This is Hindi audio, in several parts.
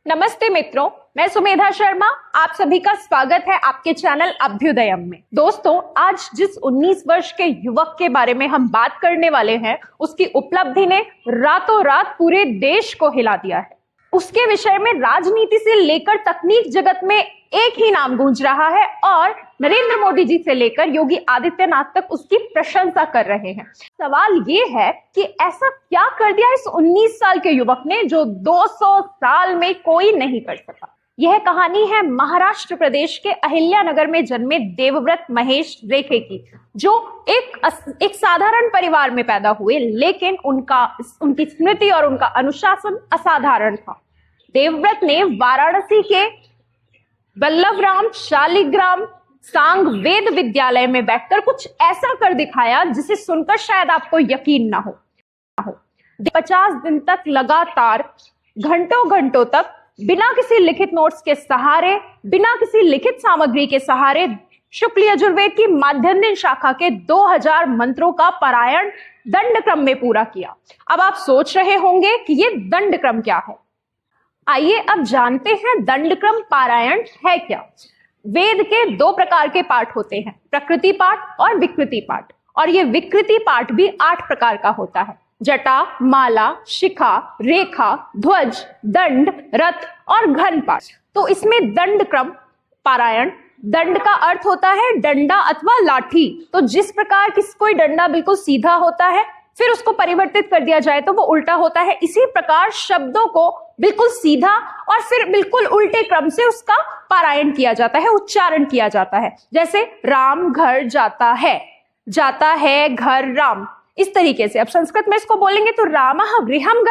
नमस्ते मित्रों, मैं सुमेधा शर्मा। आप सभी का स्वागत है आपके चैनल अभ्युदयम में। दोस्तों, आज जिस 19 वर्ष के युवक के बारे में हम बात करने वाले हैं, उसकी उपलब्धि ने रातों रात पूरे देश को हिला दिया है। उसके विषय में राजनीति से लेकर तकनीक जगत में एक ही नाम गूंज रहा है और नरेंद्र मोदी जी से लेकर योगी आदित्यनाथ तक उसकी प्रशंसा कर रहे हैं। सवाल ये है कि ऐसा क्या कर दिया इस 19 साल के युवक ने जो 200 साल में कोई नहीं कर सका। यह कहानी है महाराष्ट्र प्रदेश के अहिल्यानगर में जन्मे देवव्रत महेश रेखे की, जो एक साधारण परिवार में पैदा हुए, लेकिन उनकी स्मृति और उनका अनुशासन असाधारण था। देवव्रत ने वाराणसी के बल्लभराम शालिग्राम सांग वेद विद्यालय में बैठकर कुछ ऐसा कर दिखाया जिसे सुनकर शायद आपको यकीन ना हो। 50 दिन तक लगातार घंटों घंटों तक बिना किसी लिखित नोट्स के सहारे, बिना किसी लिखित सामग्री के सहारे शुक्ल यजुर्वेद की माध्यन्दिन शाखा के 2000 मंत्रों का पारायण दंड क्रम में पूरा किया। अब आप सोच रहे होंगे कि ये दंड क्रम क्या है। आइए अब जानते हैं दंड क्रम पारायण है क्या। वेद के 2 प्रकार के पाठ होते हैं, प्रकृति पाठ और विकृति पाठ। और ये विकृति पाठ भी 8 प्रकार का होता है। जटा, माला, शिखा, रेखा, ध्वज, दंड, रथ और घन पाठ। तो इसमें दंड क्रम पारायण, दंड का अर्थ होता है डंडा अथवा लाठी। तो जिस प्रकार कोई डंडा बिल्कुल सीधा होता है, फिर उसको परिवर्तित कर दिया जाए तो वो उल्टा होता है, इसी प्रकार शब्दों को बिल्कुल सीधा और फिर बिल्कुल उल्टे क्रम से उसका पारायण किया जाता है, उच्चारण किया जाता है। जैसे राम घर जाता है घर राम, इस तरीके से। अब संस्कृत में इसको बोलेंगे तो रामः गृहं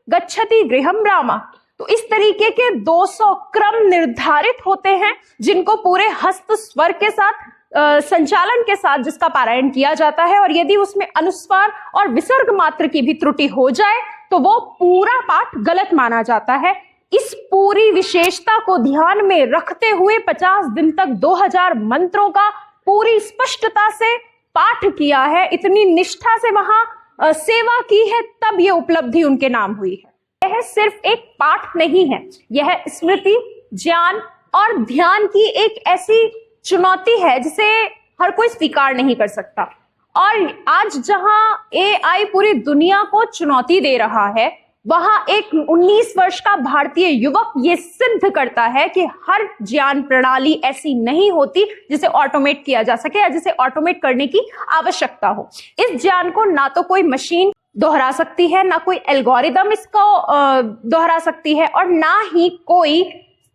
गच्छति गृहं रामा। तो इस तरीके के 200 क्रम निर्धारित होते हैं जिनको पूरे हस्त स्वर के साथ संचालन के साथ जिसका पारायण किया जाता है। और यदि उसमें अनुस्वार और विसर्ग मात्र की भी त्रुटि हो जाए तो वो पूरा पाठ गलत माना जाता है। इस पूरी विशेषता को ध्यान में रखते हुए 50 दिन तक 2000 मंत्रों का पूरी स्पष्टता से पाठ किया है, इतनी निष्ठा से वहां सेवा की है, तब ये उपलब्धि उनके नाम हुई है। यह सिर्फ एक पाठ नहीं है, यह स्मृति, ज्ञान और ध्यान की एक ऐसी चुनौती है जिसे हर कोई स्वीकार नहीं कर सकता। और आज जहां एआई पूरी दुनिया को चुनौती दे रहा है, वहां एक 19 वर्ष का भारतीय युवक ये सिद्ध करता है कि हर ज्ञान प्रणाली ऐसी नहीं होती जिसे ऑटोमेट किया जा सके या जिसे ऑटोमेट करने की आवश्यकता हो। इस ज्ञान को ना तो कोई मशीन दोहरा सकती है, ना कोई एल्गोरिदम इसको दोहरा सकती है, और ना ही कोई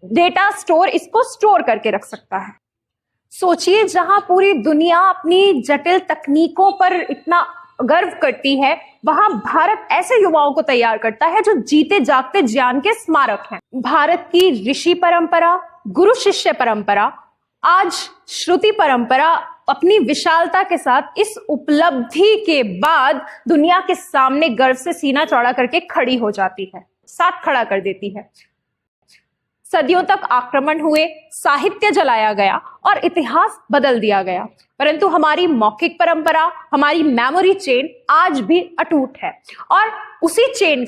डेटा स्टोर इसको स्टोर करके रख सकता है। सोचिए, जहां पूरी दुनिया अपनी जटिल तकनीकों पर इतना गर्व करती है, वहां भारत ऐसे युवाओं को तैयार करता है जो जीते जागते ज्ञान के स्मारक हैं। भारत की ऋषि परंपरा, गुरु शिष्य परंपरा, आज श्रुति परंपरा अपनी विशालता के साथ इस उपलब्धि के बाद दुनिया के सामने गर्व से सीना चौड़ा करके खड़ी हो जाती है, साथ खड़ा कर देती है। सदियों तक आक्रमण हुए, साहित्य जलाया गया और इतिहास बदल दिया गया, परंतु हमारी मौखिक परंपरा, हमारी मेमोरी चेन आज भी अटूट है। और उसी चेन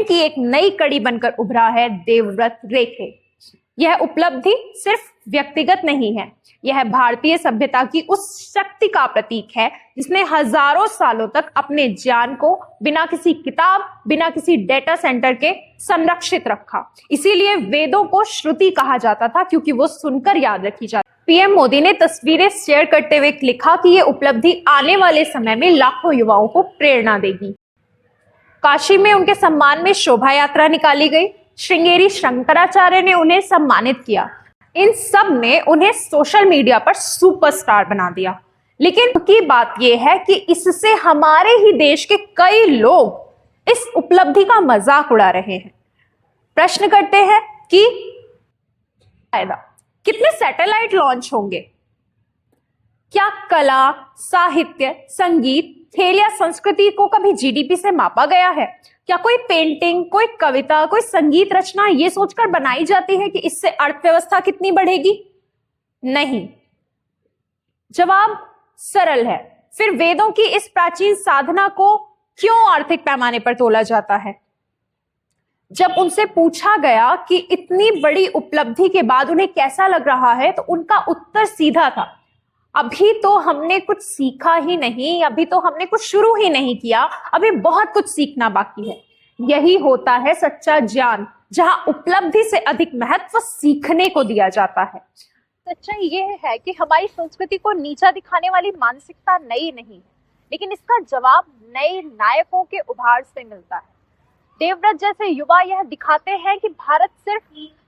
की एक नई कड़ी बनकर उभरा है देवव्रत रेखे। यह उपलब्धि सिर्फ व्यक्तिगत नहीं है, यह भारतीय सभ्यता की उस शक्ति का प्रतीक है जिसने हजारों सालों तक अपने ज्ञान को बिना किसी किताब, बिना किसी डेटा सेंटर के संरक्षित रखा। इसीलिए वेदों को श्रुति कहा जाता था, क्योंकि वो सुनकर याद रखी जाती। पीएम मोदी ने तस्वीरें शेयर करते हुए लिखा कि ये उपलब्धि आने वाले समय में लाखों युवाओं को प्रेरणा देगी। काशी में उनके सम्मान में शोभा यात्रा निकाली गई, श्रृंगेरी शंकराचार्य ने उन्हें सम्मानित किया। इन सब ने उन्हें सोशल मीडिया पर सुपरस्टार बना दिया। लेकिन की बात यह है कि इससे हमारे ही देश के कई लोग इस उपलब्धि का मजाक उड़ा रहे हैं। प्रश्न करते हैं कि कितने सैटेलाइट लॉन्च होंगे? क्या कला, साहित्य, संगीत, खेल या संस्कृति को कभी जीडीपी से मापा गया है? क्या कोई पेंटिंग, कोई कविता, कोई संगीत रचना ये सोचकर बनाई जाती है कि इससे अर्थव्यवस्था कितनी बढ़ेगी? नहीं। जवाब सरल है। फिर वेदों की इस प्राचीन साधना को क्यों आर्थिक पैमाने पर तोला जाता है? जब उनसे पूछा गया कि इतनी बड़ी उपलब्धि के बाद उन्हें कैसा लग रहा है, तो उनका उत्तर सीधा था, अभी तो हमने कुछ सीखा ही नहीं, अभी तो हमने कुछ शुरू ही नहीं किया, अभी बहुत कुछ सीखना बाकी है। यही होता है सच्चा ज्ञान, जहां उपलब्धि से अधिक महत्व सीखने को दिया जाता है। सच्चाई ये है कि हमारी संस्कृति को नीचा दिखाने वाली मानसिकता नई नहीं है, लेकिन इसका जवाब नए नायकों के उभार से मिलता है। देवव्रत जैसे युवा यह दिखाते हैं कि भारत सिर्फ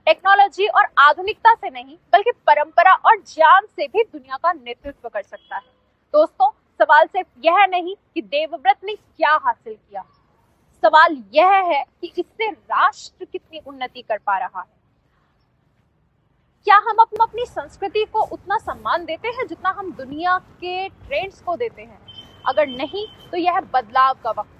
टेक्नोलॉजी और आधुनिकता से नहीं, बल्कि परंपरा और ज्ञान से भी दुनिया का नेतृत्व कर सकता है। दोस्तों, सवाल सिर्फ यह नहीं कि देवव्रत ने क्या हासिल किया, सवाल यह है कि इससे राष्ट्र कितनी उन्नति कर पा रहा है। क्या हम अपनी संस्कृति को उतना सम्मान देते हैं जितना हम दुनिया के ट्रेंड्स को देते हैं? अगर नहीं, तो यह बदलाव का वक्त